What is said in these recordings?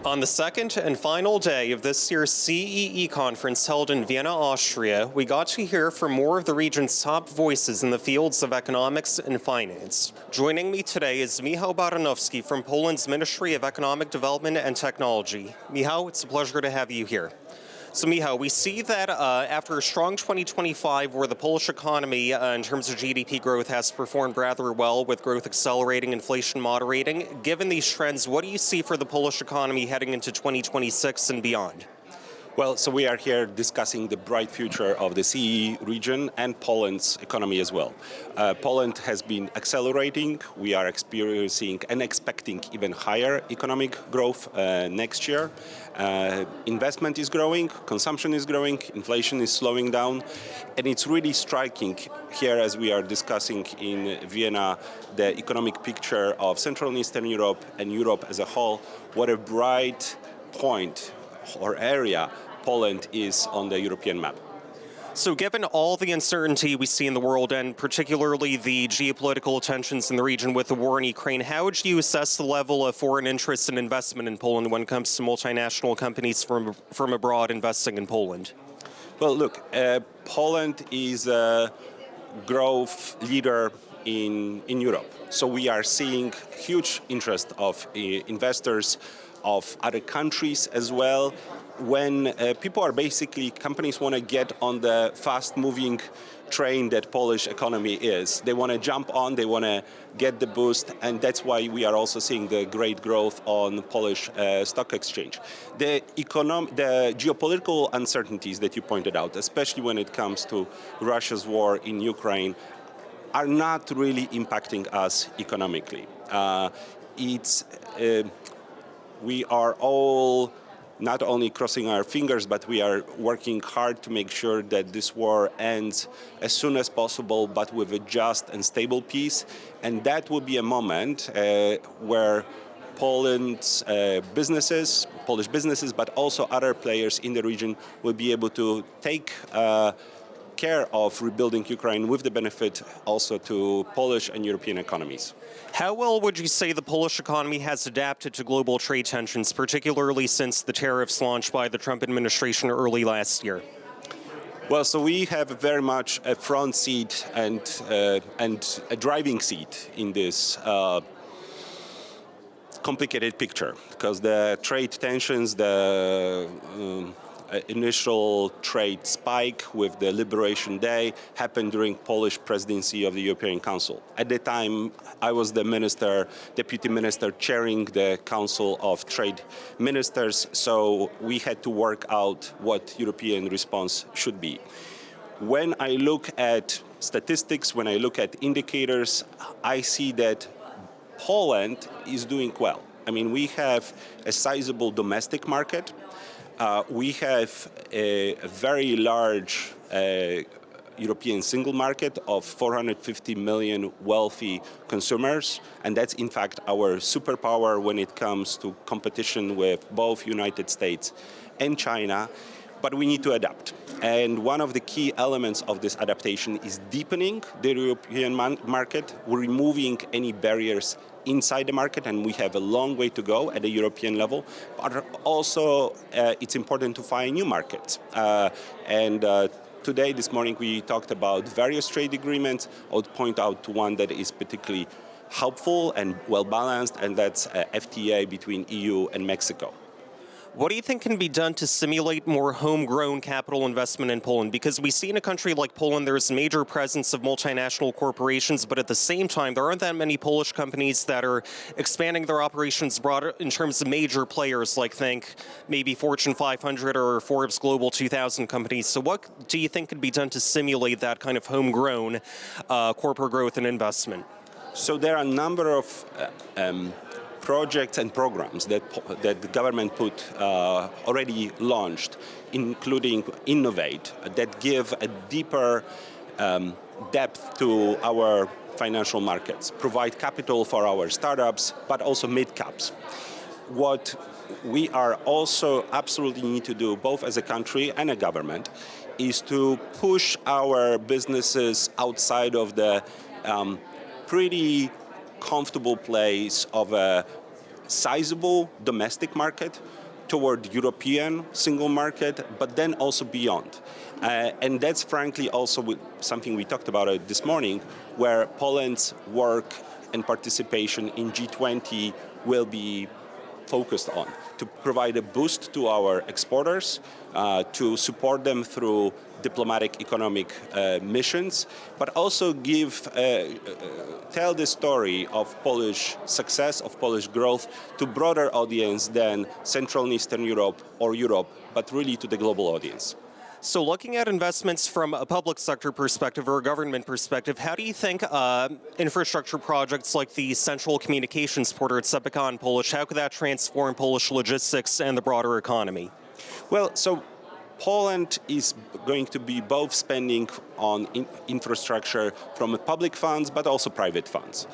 On the second and final day of this year's CEE conference held in Vienna, Austria, we got to hear from more of the region's top voices in the fields of economics and finance. Joining me today is Michał Baranowski from Poland's Ministry of Economic Development and Technology. Michał, it's a pleasure to have you here. So, Michał, we see that after a strong 2025 where the Polish economy, in terms of GDP growth, has performed rather well with growth accelerating, inflation moderating. Given these trends, what do you see for the Polish economy heading into 2026 and beyond? Well, so we are here discussing the bright future of the CEE region and Poland's economy as well. Poland has been accelerating. We are experiencing and expecting even higher economic growth next year. Investment is growing, consumption is growing, inflation is slowing down. And it's really striking here as we are discussing in Vienna the economic picture of Central and Eastern Europe and Europe as a whole. What a bright point or area Poland is on the European map. So given all the uncertainty we see in the world and particularly the geopolitical tensions in the region with the war in Ukraine, how would you assess the level of foreign interest and investment in Poland when it comes to multinational companies from abroad investing in Poland? Well, look, Poland is a growth leader in Europe. So we are seeing huge interest of investors of other countries as well. When companies want to get on the fast-moving train that Polish economy is. They want to jump on, they want to get the boost, and that's why we are also seeing the great growth on Polish stock exchange. The geopolitical uncertainties that you pointed out, especially when it comes to Russia's war in Ukraine, are not really impacting us economically. We are all not only crossing our fingers, but we are working hard to make sure that this war ends as soon as possible, but with a just and stable peace. And that will be a moment where Polish businesses, but also other players in the region will be able to take care of rebuilding Ukraine with the benefit also to Polish and European economies. How well would you say the Polish economy has adapted to global trade tensions, particularly since the tariffs launched by the Trump administration early last year? Well, so we have very much a front seat and a driving seat in this complicated picture, because the trade tensions, the initial trade spike with the Liberation Day happened during Polish presidency of the European Council. At the time, I was the deputy minister chairing the Council of Trade Ministers, so we had to work out what European response should be. When I look at statistics, when I look at indicators, I see that Poland is doing well. I mean, we have a sizable domestic market. We have a very large European single market of 450 million wealthy consumers, and that's in fact our superpower when it comes to competition with both United States and China. But we need to adapt. And one of the key elements of this adaptation is deepening the European market, removing any barriers inside the market, and we have a long way to go at the European level. But also, it's important to find new markets. Today, this morning, we talked about various trade agreements. I would point out to one that is particularly helpful and well-balanced, and that's FTA between EU and Mexico. What do you think can be done to stimulate more homegrown capital investment in Poland? Because we see in a country like Poland, there's a major presence of multinational corporations, but at the same time, there aren't that many Polish companies that are expanding their operations abroad in terms of major players, like think maybe Fortune 500 or Forbes Global 2000 companies. So what do you think could be done to stimulate that kind of homegrown corporate growth and investment? So there are a number of projects and programs that the government already launched, including Innovate, that give a deeper depth to our financial markets, provide capital for our startups, but also mid-caps. What we are also absolutely need to do, both as a country and a government, is to push our businesses outside of the pretty comfortable place of a sizable domestic market toward European single market, but then also beyond. And that's frankly also something we talked about this morning, where Poland's work and participation in G20 will be focused on, to provide a boost to our exporters, to support them through diplomatic economic missions, but also tell the story of Polish success, of Polish growth to broader audience than Central and Eastern Europe or Europe, but really to the global audience. So looking at investments from a public sector perspective or a government perspective, how do you think infrastructure projects like the Central Communications Port at Sepika in Polish, how could that transform Polish logistics and the broader economy? Well, so Poland is going to be both spending on infrastructure from public funds, but also private funds.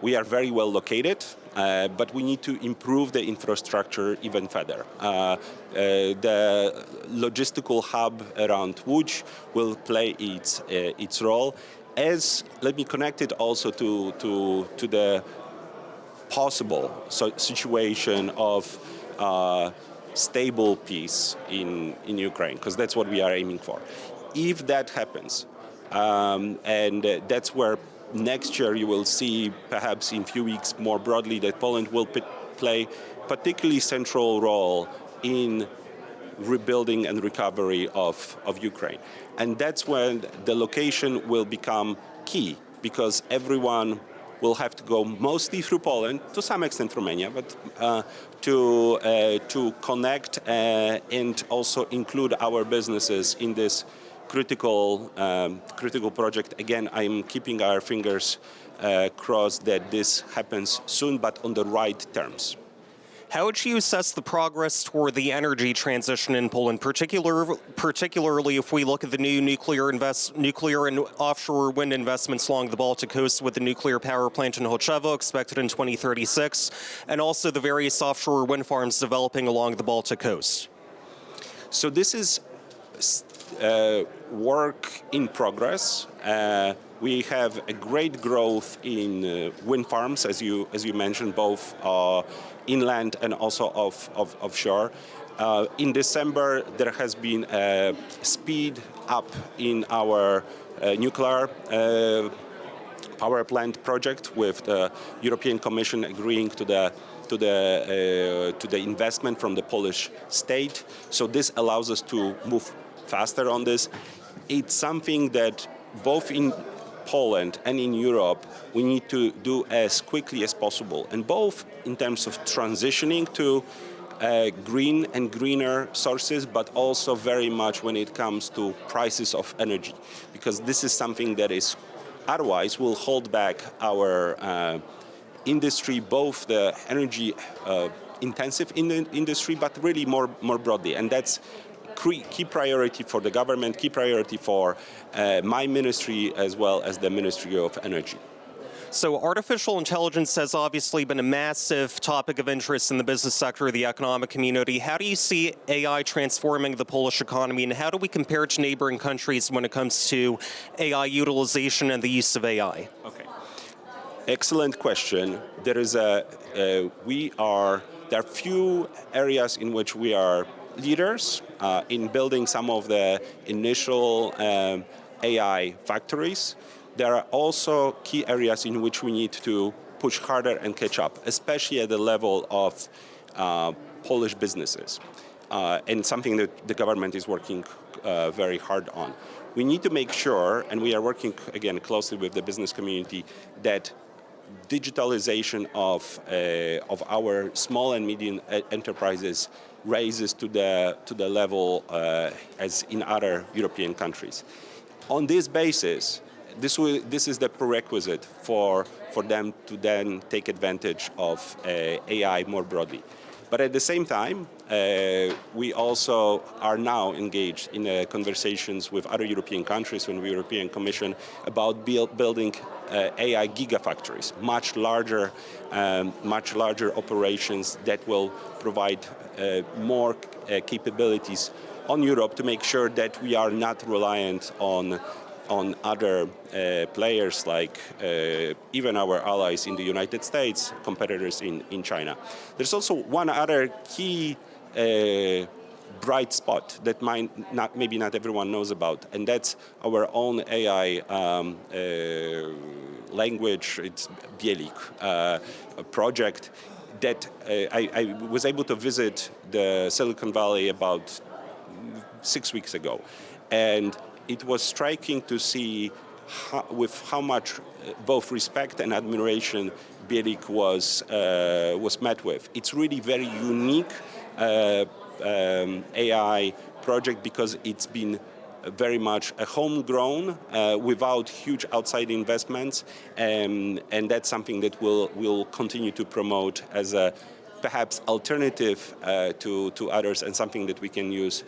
We are very well located, but we need to improve the infrastructure even further. The logistical hub around Łódź will play its role. Let me connect it also to the possible situation of stable peace in Ukraine, because that's what we are aiming for. If that happens, and that's where next year you will see, perhaps in a few weeks more broadly, that Poland will play particularly central role in rebuilding and recovery of Ukraine. And that's when the location will become key, because everyone will have to go mostly through Poland, to some extent Romania, but to connect and also include our businesses in this critical project. Again, I'm keeping our fingers crossed that this happens soon, but on the right terms. How would you assess the progress toward the energy transition in Poland, particularly if we look at the new nuclear and offshore wind investments along the Baltic coast, with the nuclear power plant in Choczewo expected in 2036, and also the various offshore wind farms developing along the Baltic coast? So this is work in progress. We have a great growth in wind farms, as you mentioned, both inland and also offshore. In December, there has been a speed up in our nuclear power plant project, with the European Commission agreeing to the investment from the Polish state. So this allows us to move faster on this. It's something that both in Poland and in Europe we need to do as quickly as possible, and both in terms of transitioning to green and greener sources, but also very much when it comes to prices of energy, because this is something that is otherwise will hold back our industry, both the energy intensive industry, but really more broadly. And that's key priority for the government, key priority for my ministry, as well as the Ministry of Energy. So artificial intelligence has obviously been a massive topic of interest in the business sector, the economic community. How do you see AI transforming the Polish economy, and how do we compare it to neighboring countries when it comes to AI utilization and the use of AI? Okay, excellent question. There are few areas in which we are leaders in building some of the initial AI factories. There are also key areas in which we need to push harder and catch up, especially at the level of Polish businesses, and something that the government is working very hard on. We need to make sure, and we are working again closely with the business community, that digitalization of our small and medium enterprises raises to the level as in other European countries. On this basis, this is the prerequisite for them to then take advantage of AI more broadly. But at the same time, we also are now engaged in conversations with other European countries and the European Commission about building AI gigafactories, much larger operations that will provide more capabilities on Europe to make sure that we are not reliant on on other players like even our allies in the United States, competitors in China. There's also one other key bright spot that maybe not everyone knows about, and that's our own AI language. It's Bielik, a project that I was able to visit the Silicon Valley about 6 weeks ago, and it was striking to see with how much both respect and admiration Bielik was met with. It's really very unique AI project because it's been very much a homegrown without huge outside investments, and that's something that we'll continue to promote as a perhaps alternative to others, and something that we can use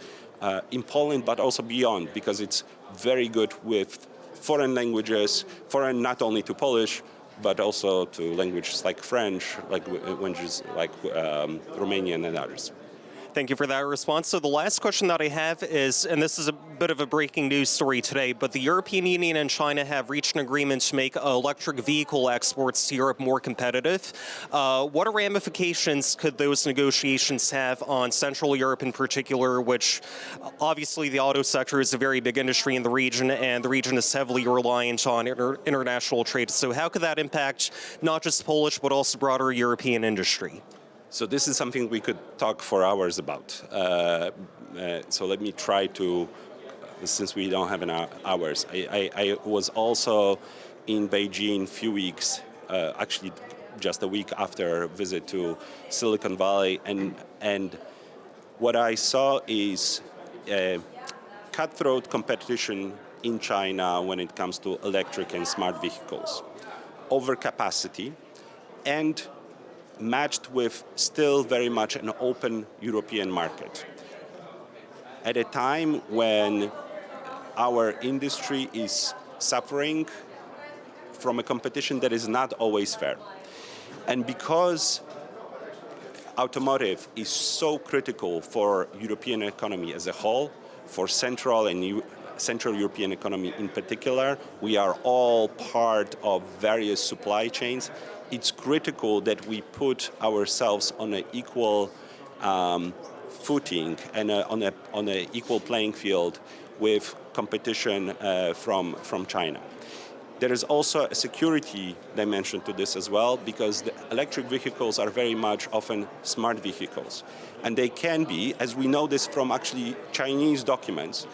in Poland but also beyond, because it's very good with foreign languages, foreign not only to Polish but also to languages like French, like languages like Romanian and others. Thank you for that response. So the last question that I have is, and this is a bit of a breaking news story today, but the European Union and China have reached an agreement to make electric vehicle exports to Europe more competitive. What ramifications could those negotiations have on Central Europe in particular, which obviously the auto sector is a very big industry in the region, and the region is heavily reliant on international trade. So how could that impact not just Polish, but also broader European industry? So this is something we could talk for hours about. So let me try to, since we don't have hours. I was also in Beijing a few weeks, actually just a week after a visit to Silicon Valley, and what I saw is cutthroat competition in China when it comes to electric and smart vehicles, overcapacity, and matched with still very much an open European market. At a time when our industry is suffering from a competition that is not always fair. And because automotive is so critical for European economy as a whole, for Central European economy in particular, we are all part of various supply chains. It's critical that we put ourselves on an equal footing and on an equal playing field with competition from China. There is also a security dimension to this as well, because the electric vehicles are very much often smart vehicles. And they can be, as we know this from actually Chinese documents,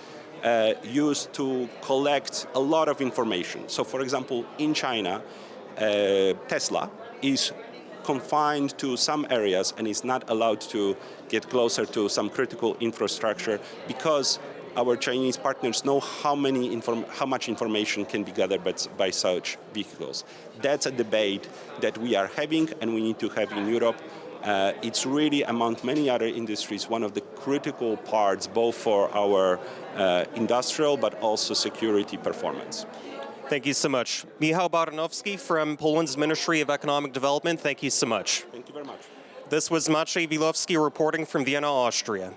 used to collect a lot of information. So for example, in China, Tesla is confined to some areas and is not allowed to get closer to some critical infrastructure because our Chinese partners know how much information can be gathered by such vehicles. That's a debate that we are having and we need to have in Europe. It's really, among many other industries, one of the critical parts both for our industrial but also security performance. Thank you so much. Michał Baranowski from Poland's Ministry of Economic Development, thank you so much. Thank you very much. This was Maciej Wilowski reporting from Vienna, Austria.